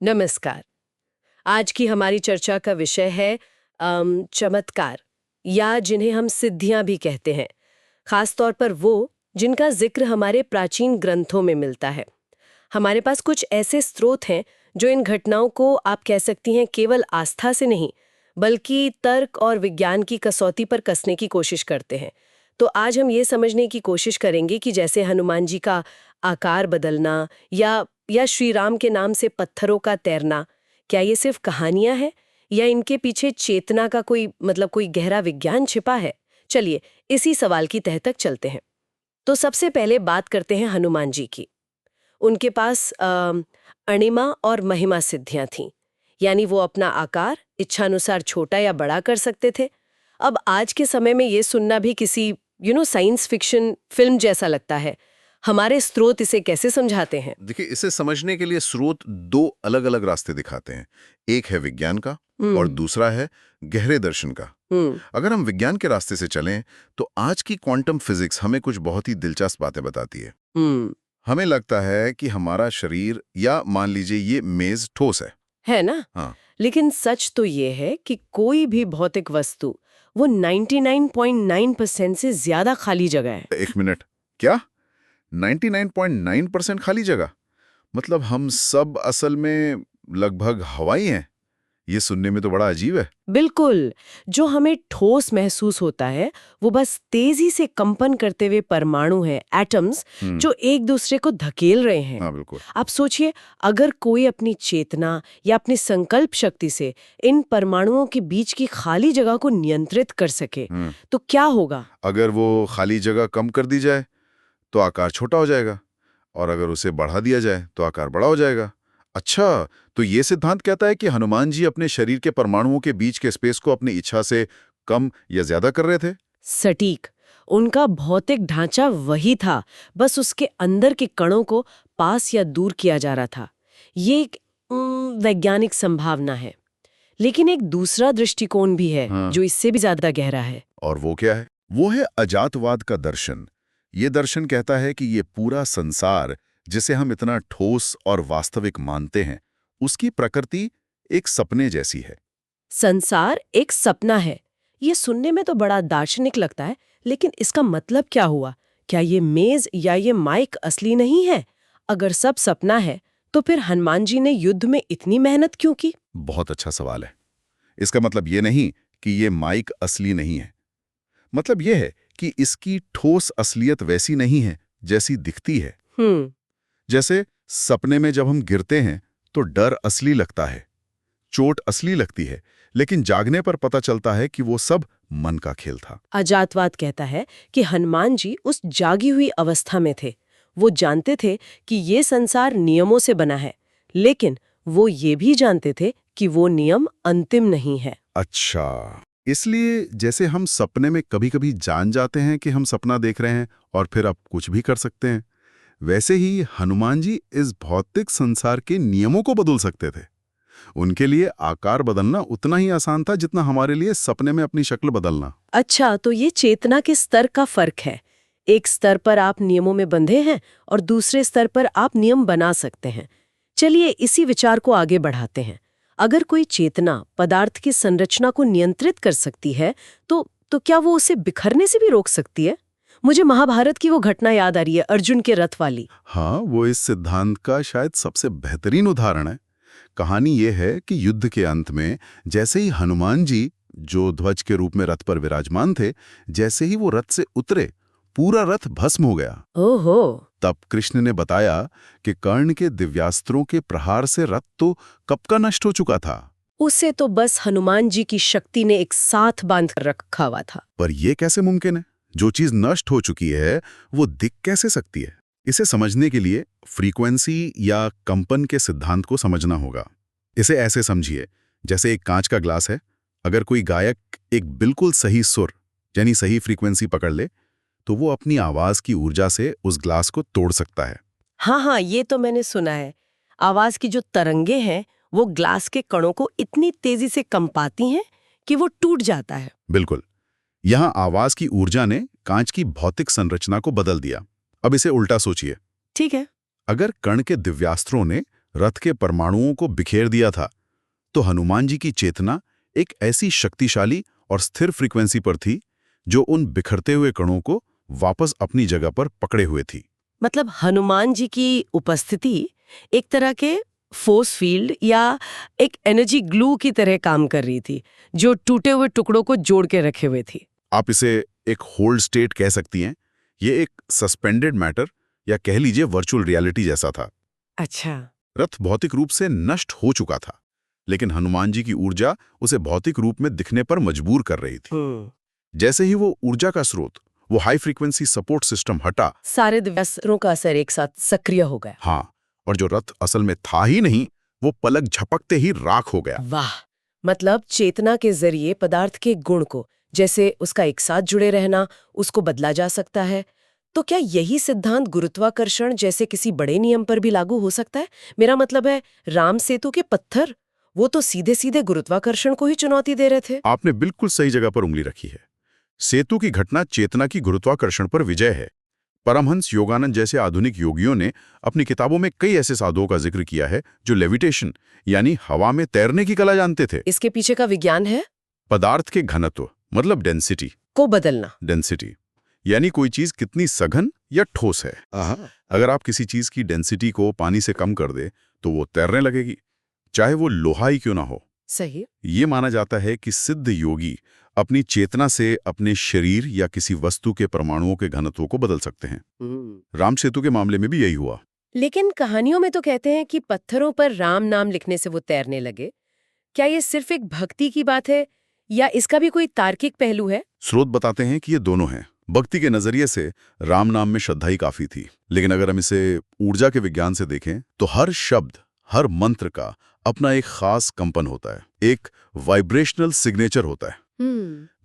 नमस्कार। आज की हमारी चर्चा का विषय है चमत्कार, या जिन्हें हम सिद्धियां भी कहते हैं। खास तौर पर वो जिनका जिक्र हमारे प्राचीन ग्रंथों में मिलता है। हमारे पास कुछ ऐसे स्रोत हैं जो इन घटनाओं को आप कह सकती हैं केवल आस्था से नहीं, बल्कि तर्क और विज्ञान की कसौटी पर कसने की कोशिश करते हैं। तो आज हम ये समझने की कोशिश करेंगे कि जैसे हनुमान जी का आकार बदलना या श्री राम के नाम से पत्थरों का तैरना, क्या ये सिर्फ कहानियां हैं या इनके पीछे चेतना का कोई गहरा विज्ञान छिपा है? चलिए इसी सवाल की तह तक चलते हैं। तो सबसे पहले बात करते हैं हनुमान जी की। उनके पास अणिमा और महिमा सिद्धियां थीं, यानी वो अपना आकार इच्छानुसार छोटा या बड़ा कर सकते थे। अब आज के समय में ये सुनना भी किसी साइंस फिक्शन फिल्म जैसा लगता है। हमारे स्रोत इसे कैसे समझाते हैं? देखिए, इसे समझने के लिए स्रोत दो अलग अलग रास्ते दिखाते हैं। एक है विज्ञान का और दूसरा है गहरे दर्शन का। अगर हम विज्ञान के रास्ते से चलें तो आज की क्वांटम फिजिक्स हमें कुछ बहुत ही दिलचस्प बातें बताती है। हमें लगता है कि हमारा शरीर, या मान लीजिए ये मेज, ठोस है ना? हाँ। लेकिन सच तो ये है कि कोई भी भौतिक वस्तु वो 99.9% से ज्यादा खाली जगह है। एक मिनट, क्या 99.9% खाली जगह? मतलब हम सब असल में लगभग हवाई हैं? ये सुनने में तो बड़ा अजीब है। बिल्कुल। जो हमें ठोस महसूस होता है वो बस तेजी से कंपन करते हुए परमाणु हैं, एटम्स, जो एक दूसरे को धकेल रहे हैं। हाँ, बिल्कुल। आप सोचिए, अगर कोई अपनी चेतना या अपनी संकल्प शक्ति से इन परमाणुओं के बीच की खाली जगह को नियंत्रित कर सके तो क्या होगा? अगर वो खाली जगह कम कर दी जाए तो आकार छोटा हो जाएगा, और अगर उसे बढ़ा दिया जाए तो आकार बड़ा हो जाएगा। अच्छा, तो ये सिद्धांत कहता है कि हनुमान जी अपने शरीर के परमाणुओं के बीच के स्पेस को अपनी इच्छा से कम या ज्यादा कर रहे थे? सटीक। उनका भौतिक ढांचा वही था, बस उसके अंदर के कणों को पास या दूर किया जा रहा था। ये एक वैज्ञानिक संभावना है। लेकिन एक दूसरा दृष्टिकोण भी है जो इससे भी ज्यादा गहरा है। और वो क्या है? वो है अजातवाद का दर्शन। ये दर्शन कहता है कि ये पूरा संसार, जिसे हम इतना ठोस और वास्तविक मानते हैं, उसकी प्रकृति एक सपने जैसी है। संसार एक सपना है। ये सुनने में तो बड़ा दार्शनिक लगता है, लेकिन इसका मतलब क्या हुआ? क्या ये मेज या ये माइक असली नहीं है? अगर सब सपना है तो फिर हनुमान जी ने युद्ध में इतनी मेहनत क्यों की? बहुत अच्छा सवाल है। इसका मतलब ये नहीं कि ये माइक असली नहीं है। मतलब ये है कि इसकी ठोस असलियत वैसी नहीं है जैसी दिखती है। जैसे सपने में जब हम गिरते हैं तो डर असली लगता है, चोट असली लगती है, लेकिन जागने पर पता चलता है कि वो सब मन का खेल था। अजातवाद कहता है कि हनुमान जी उस जागी हुई अवस्था में थे। वो जानते थे कि ये संसार नियमों से बना है, लेकिन वो ये भी जानते थे कि वो नियम अंतिम नहीं है। अच्छा, इसलिए जैसे हम सपने में कभी-कभी जान जाते हैं कि हम सपना देख रहे हैं और फिर अब कुछ भी कर सकते हैं, वैसे ही हनुमान जी इस भौतिक संसार के नियमों को बदल सकते थे। उनके लिए आकार बदलना उतना ही आसान था जितना हमारे लिए सपने में अपनी शक्ल बदलना। अच्छा, तो ये चेतना के स्तर का फर्क है। एक स्तर पर आप नियमों में बंधे हैं और दूसरे स्तर पर आप नियम बना सकते हैं। चलिए इसी विचार को आगे बढ़ाते हैं। अगर कोई चेतना पदार्थ की संरचना को नियंत्रित कर सकती है तो क्या वो उसे बिखरने से भी रोक सकती है? मुझे महाभारत की वो घटना याद आ रही है, अर्जुन के रथ वाली। हाँ, वो इस सिद्धांत का शायद सबसे बेहतरीन उदाहरण है। कहानी ये है कि युद्ध के अंत में जैसे ही हनुमान जी, जो ध्वज के रूप में रथ पर विराजमान थे, जैसे ही वो रथ से उतरे, पूरा रथ भस्म हो गया। ओहो। तब कृष्ण ने बताया कि कर्ण के दिव्यास्त्रों के प्रहार से रथ तो कब का नष्ट हो चुका था। उसे तो बस हनुमान जी की शक्ति ने एक साथ बांध कर रखा हुआ था। पर यह कैसे मुमकिन है? जो चीज नष्ट हो चुकी है वो दिख कैसे सकती है? इसे समझने के लिए फ्रीक्वेंसी या कंपन के सिद्धांत को समझना होगा। इसे ऐसे समझिए, जैसे एक कांच का ग्लास है। अगर कोई गायक एक बिल्कुल सही सुर, यानी सही फ्रीक्वेंसी पकड़ ले, तो वो अपनी आवाज की ऊर्जा से उस ग्लास को तोड़ सकता है। हाँ, ये तो मैंने सुना है। आवाज की जो तरंगे हैं वो ग्लास के कणों को इतनी तेजी से कंपाती हैं कि वो टूट जाता है। बिल्कुल। यहां आवाज की ऊर्जा ने कांच की भौतिक संरचना को बदल दिया। अब इसे उल्टा सोचिए। ठीक है। अगर कर्ण के दिव्यास्त्रों ने रथ के परमाणुओं को बिखेर दिया था, तो हनुमान जी की चेतना एक ऐसी शक्तिशाली और स्थिर फ्रीक्वेंसी पर थी जो उन बिखरते हुए कणों को वापस अपनी जगह पर पकड़े हुए थी। मतलब हनुमान जी की उपस्थिति एक तरह के फोर्स फील्ड या एक एनर्जी ग्लू की तरह काम कर रही थी, जो टूटे हुए टुकड़ों को जोड़ के रखे हुए थी। आप इसे एक होल्ड स्टेट कह सकती हैं। ये एक सस्पेंडेड मैटर या कह लीजिए वर्चुअल रियलिटी जैसा था। अच्छा। रथ भौतिक रूप से नष्ट हो चुका था, लेकिन हनुमान जी की ऊर्जा उसे भौतिक रूप में दिखने पर मजबूर कर रही थी। जैसे ही वो ऊर्जा का स्रोत, वो हाई फ्रीक्वेंसी सपोर्ट सिस्टम हटा, सारे दिव्यास्त्रों का असर एक साथ सक्रिय हो गया। हाँ, और जो रथ असल में था ही नहीं, वो पलक झपकते ही राख हो गया। वाह! मतलब चेतना के जरिए पदार्थ के गुण को, जैसे उसका एक साथ जुड़े रहना, उसको बदला जा सकता है। तो क्या यही सिद्धांत गुरुत्वाकर्षण जैसे किसी बड़े नियम पर भी लागू हो सकता है? मेरा मतलब है, राम सेतु के पत्थर, वो तो सीधे सीधे गुरुत्वाकर्षण को ही चुनौती दे रहे थे। आपने बिल्कुल सही जगह पर उंगली रखी है। सेतु की घटना चेतना की गुरुत्वाकर्षण पर विजय है। परमहंस योगानंद जैसे आधुनिक योगियों ने अपनी किताबों में कई ऐसे साधुओं का जिक्र किया है जो लेविटेशन यानी हवा में तैरने की कला जानते थे। इसके पीछे का विज्ञान है पदार्थ के घनत्व मतलब डेंसिटी को बदलना। डेंसिटी यानी कोई चीज कितनी सघन या ठोस है। अगर आप किसी चीज की डेंसिटी को पानी से कम कर दे तो वो तैरने लगेगी, चाहे वो लोहा ही क्यों ना हो। सही। ये माना जाता है कि सिद्ध योगी अपनी चेतना से अपने शरीर या किसी वस्तु के परमाणुओं के घनत्व को बदल सकते हैं। राम सेतु के मामले में भी यही हुआ। लेकिन कहानियों में तो कहते हैं कि पत्थरों पर राम नाम लिखने से वो तैरने लगे। क्या ये सिर्फ एक भक्ति की बात है या इसका भी कोई तार्किक पहलू है? स्रोत बताते हैं कि ये दोनों हैं। भक्ति के नजरिए से राम नाम में श्रद्धा ही काफी थी, लेकिन अगर हम इसे ऊर्जा के विज्ञान से देखें तो हर शब्द, हर मंत्र का अपना एक खास कंपन होता है, एक वाइब्रेशनल सिग्नेचर होता है।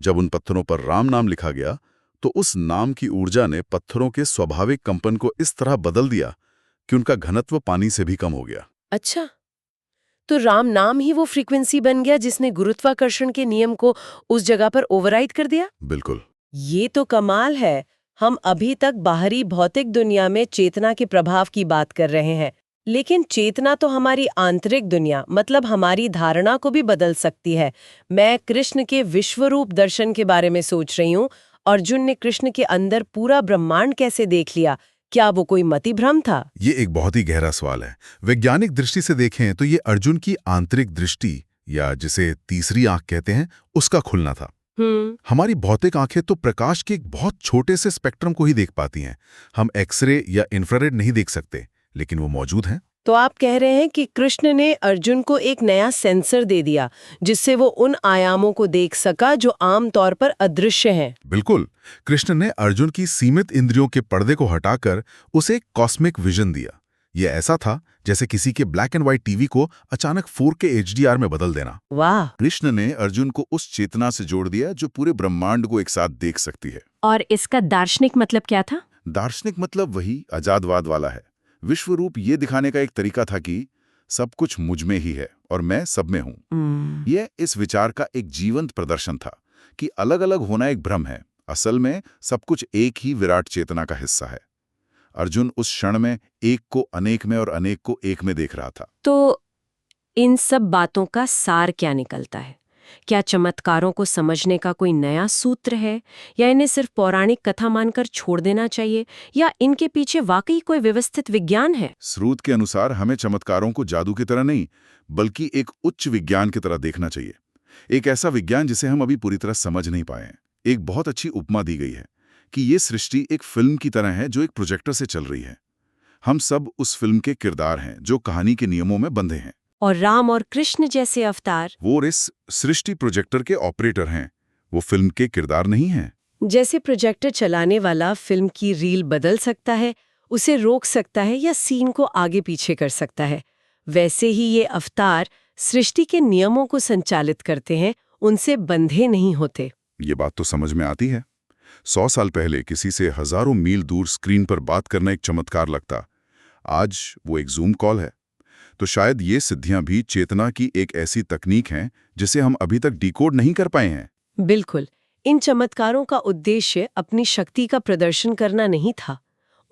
जब उन पत्थरों पर राम नाम लिखा गया तो उस नाम की ऊर्जा ने पत्थरों के स्वाभाविक कंपन को इस तरह बदल दिया कि उनका घनत्व पानी से भी कम हो गया। अच्छा, तो राम नाम ही वो फ्रीक्वेंसी बन गया जिसने गुरुत्वाकर्षण के नियम को उस जगह पर ओवरराइड कर दिया? बिल्कुल। ये तो कमाल है। हम अभी तक बाहरी भौतिक दुनिया में चेतना के प्रभाव की बात कर रहे हैं, लेकिन चेतना तो हमारी आंतरिक दुनिया मतलब हमारी धारणा को भी बदल सकती है। मैं कृष्ण के विश्वरूप दर्शन के बारे में सोच रही हूँ। अर्जुन ने कृष्ण के अंदर पूरा ब्रह्मांड कैसे देख लिया? क्या वो कोई मति भ्रम था? ये एक बहुत ही गहरा सवाल है। वैज्ञानिक दृष्टि से देखें तो ये अर्जुन की आंतरिक दृष्टि या जिसे तीसरी आंख कहते हैं, उसका खुलना था। हमारी भौतिक आंखें तो प्रकाश के एक बहुत छोटे से स्पेक्ट्रम को ही देख पाती हैं। हम एक्सरे या इंफ्रारेड नहीं देख सकते, लेकिन वो मौजूद हैं। तो आप कह रहे हैं कि कृष्ण ने अर्जुन को एक नया सेंसर दे दिया जिससे वो उन आयामों को देख सका जो आमतौर पर अदृश्य हैं। बिल्कुल। कृष्ण ने अर्जुन की सीमित इंद्रियों के पर्दे को हटाकर उसे एक कॉस्मिक विजन दिया। ये ऐसा था जैसे किसी के ब्लैक एंड व्हाइट टीवी को अचानक 4K HDR में बदल देना। वाह! कृष्ण ने अर्जुन को उस चेतना से जोड़ दिया जो पूरे ब्रह्मांड को एक साथ देख सकती है। और इसका दार्शनिक मतलब क्या था? दार्शनिक मतलब वही आजादवाद वाला है। विश्वरूप ये दिखाने का एक तरीका था कि सब कुछ मुझ में ही है और मैं सब में हूं। यह इस विचार का एक जीवंत प्रदर्शन था कि अलग अलग होना एक भ्रम है, असल में सब कुछ एक ही विराट चेतना का हिस्सा है। अर्जुन उस क्षण में एक को अनेक में और अनेक को एक में देख रहा था। तो इन सब बातों का सार क्या निकलता है? क्या चमत्कारों को समझने का कोई नया सूत्र है या इन्हें सिर्फ पौराणिक कथा मानकर छोड़ देना चाहिए या इनके पीछे वाकई कोई व्यवस्थित विज्ञान है? स्रोत के अनुसार हमें चमत्कारों को जादू की तरह नहीं बल्कि एक उच्च विज्ञान की तरह देखना चाहिए। एक ऐसा विज्ञान जिसे हम अभी पूरी तरह समझ नहीं पाए। एक बहुत अच्छी उपमा दी गई है कि ये सृष्टि एक फिल्म की तरह है जो एक प्रोजेक्टर से चल रही है। हम सब उस फिल्म के किरदार हैं जो कहानी के नियमों में बंधे हैं। और राम और कृष्ण जैसे अवतार वो इस सृष्टि प्रोजेक्टर के ऑपरेटर हैं, वो फिल्म के किरदार नहीं हैं। जैसे प्रोजेक्टर चलाने वाला फिल्म की रील बदल सकता है, उसे रोक सकता है या सीन को आगे पीछे कर सकता है, वैसे ही ये अवतार सृष्टि के नियमों को संचालित करते हैं, उनसे बंधे नहीं होते। ये बात तो समझ में आती है। 100 साल पहले किसी से हजारों मील दूर स्क्रीन पर बात करना एक चमत्कार लगता, आज वो एक जूम कॉल है। तो शायद ये सिद्धियां भी चेतना की एक ऐसी तकनीक हैं जिसे हम अभी तक डिकोड नहीं कर पाए हैं। बिल्कुल। इन चमत्कारों का उद्देश्य अपनी शक्ति का प्रदर्शन करना नहीं था।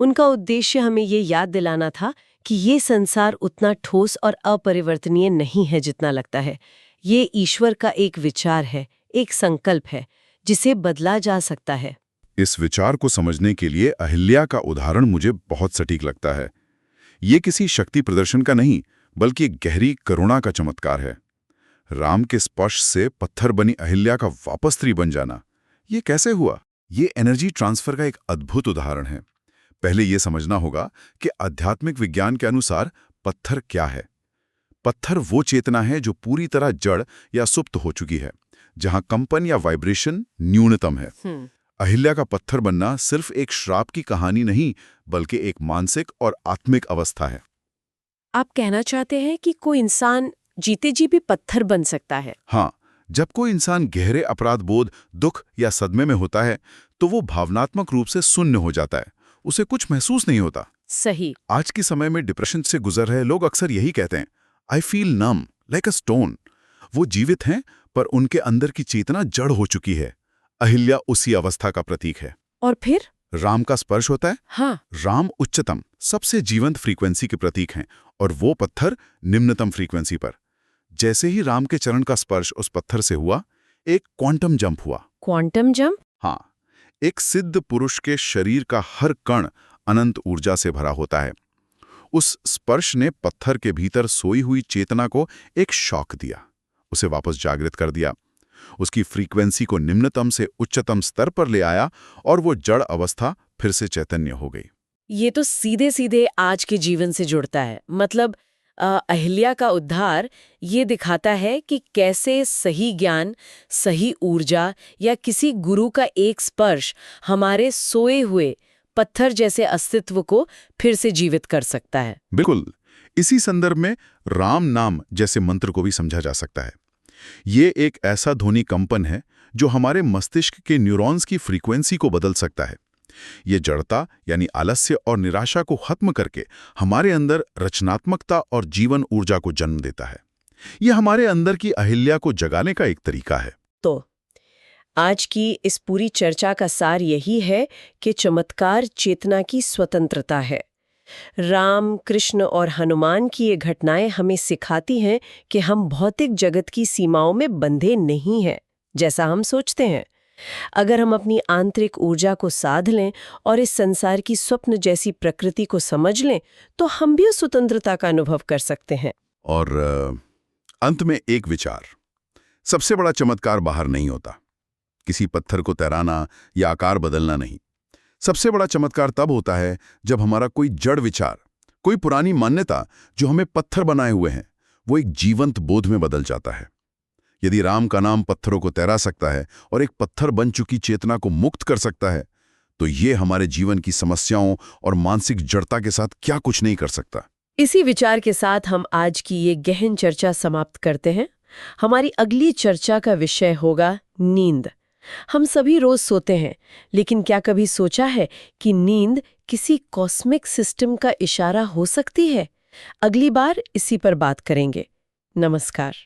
उनका उद्देश्य हमें ये याद दिलाना था कि ये संसार उतना ठोस और अपरिवर्तनीय नहीं है जितना लगता है। ये ईश्वर का एक विचार है, एक संकल्प है, जिसे बदला जा सकता है। इस विचार को समझने के लिए अहिल्या का उदाहरण मुझे बहुत सटीक लगता है। ये किसी शक्ति प्रदर्शन का नहीं, बल्कि एक गहरी करुणा का चमत्कार है। राम के स्पर्श से पत्थर बनी अहिल्या का वापस स्त्री बन जाना, ये कैसे हुआ? ये एनर्जी ट्रांसफर का एक अद्भुत उदाहरण है। पहले ये समझना होगा कि आध्यात्मिक विज्ञान के अनुसार पत्थर क्या है। पत्थर वो चेतना है जो पूरी तरह जड़ या सुप्त हो चुकी है, जहां कंपन या वाइब्रेशन न्यूनतम है। अहिल्या का पत्थर बनना सिर्फ एक श्राप की कहानी नहीं, बल्कि एक मानसिक और आत्मिक अवस्था है। आप कहना चाहते हैं कि कोई इंसान जीते जी भी पत्थर बन सकता है? हाँ, जब कोई इंसान गहरे अपराध बोध, दुख या सदमे में होता है, तो वो भावनात्मक रूप से शून्य हो जाता है। उसे कुछ महसूस नहीं होता। सही। आज के समय में डिप्रेशन से गुजर रहे लोग अक्सर यही कहते हैं, I feel num like a stone. वो जीवित हैं, पर उनके अंदर की चेतना जड़ हो चुकी है। अहिल्या उसी अवस्था का प्रतीक है। और फिर राम का स्पर्श होता है। हाँ। राम उच्चतम, सबसे जीवंत फ्रीक्वेंसी के प्रतीक हैं, और वो पत्थर निम्नतम फ्रीक्वेंसी पर। जैसे ही राम के चरण का स्पर्श उस पत्थर से हुआ, एक क्वांटम जंप हुआ। Quantum jump? हाँ, एक सिद्ध पुरुष के शरीर का हर कण अनंत ऊर्जा से भरा होता है। उस स्पर्श ने पत्थर के भीतर सोई हुई चेतना को एक शॉक दिया, उसे वापस जागृत कर दिया, उसकी फ्रीक्वेंसी को निम्नतम से उच्चतम स्तर पर ले आया, और वो जड़ अवस्था फिर से चैतन्य हो गई। ये तो सीधे सीधे आज के जीवन से जुड़ता है। मतलब अहिल्या का उद्धार ये दिखाता है कि कैसे सही ज्ञान, सही ऊर्जा या किसी गुरु का एक स्पर्श हमारे सोए हुए पत्थर जैसे अस्तित्व को फिर से जीवित कर सकता है। बिल्कुल। इसी संदर्भ में राम नाम जैसे मंत्र को भी समझा जा सकता है। ये एक ऐसा ध्वनि कंपन है जो हमारे मस्तिष्क के न्यूरॉन्स की फ्रीक्वेंसी को बदल सकता है। ये जड़ता यानी आलस्य और निराशा को खत्म करके हमारे अंदर रचनात्मकता और जीवन ऊर्जा को जन्म देता है। ये हमारे अंदर की अहिल्या को जगाने का एक तरीका है। तो आज की इस पूरी चर्चा का सार यही है कि चमत्कार चेतना की स्वतंत्रता है। राम, कृष्ण और हनुमान की ये घटनाएं हमें सिखाती हैं कि हम भौतिक जगत की सीमाओं में बंधे नहीं हैं, जैसा हम सोचते हैं। अगर हम अपनी आंतरिक ऊर्जा को साध लें और इस संसार की स्वप्न जैसी प्रकृति को समझ लें, तो हम भी उस स्वतंत्रता का अनुभव कर सकते हैं। और अंत में एक विचार, सबसे बड़ा चमत्कार बाहर नहीं होता, किसी पत्थर को तैराना या आकार बदलना नहीं। सबसे बड़ा चमत्कार तब होता है जब हमारा कोई जड़ विचार, कोई पुरानी मान्यता जो हमें पत्थर बनाए हुए हैं, वो एक जीवंत बोध में बदल जाता है। यदि राम का नाम पत्थरों को तैरा सकता है और एक पत्थर बन चुकी चेतना को मुक्त कर सकता है, तो ये हमारे जीवन की समस्याओं और मानसिक जड़ता के साथ क्या कुछ नहीं कर सकता। इसी विचार के साथ हम आज की ये गहन चर्चा समाप्त करते हैं। हमारी अगली चर्चा का विषय होगा नींद। हम सभी रोज सोते हैं, लेकिन क्या कभी सोचा है कि नींद किसी कॉस्मिक सिस्टम का इशारा हो सकती है? अगली बार इसी पर बात करेंगे। नमस्कार।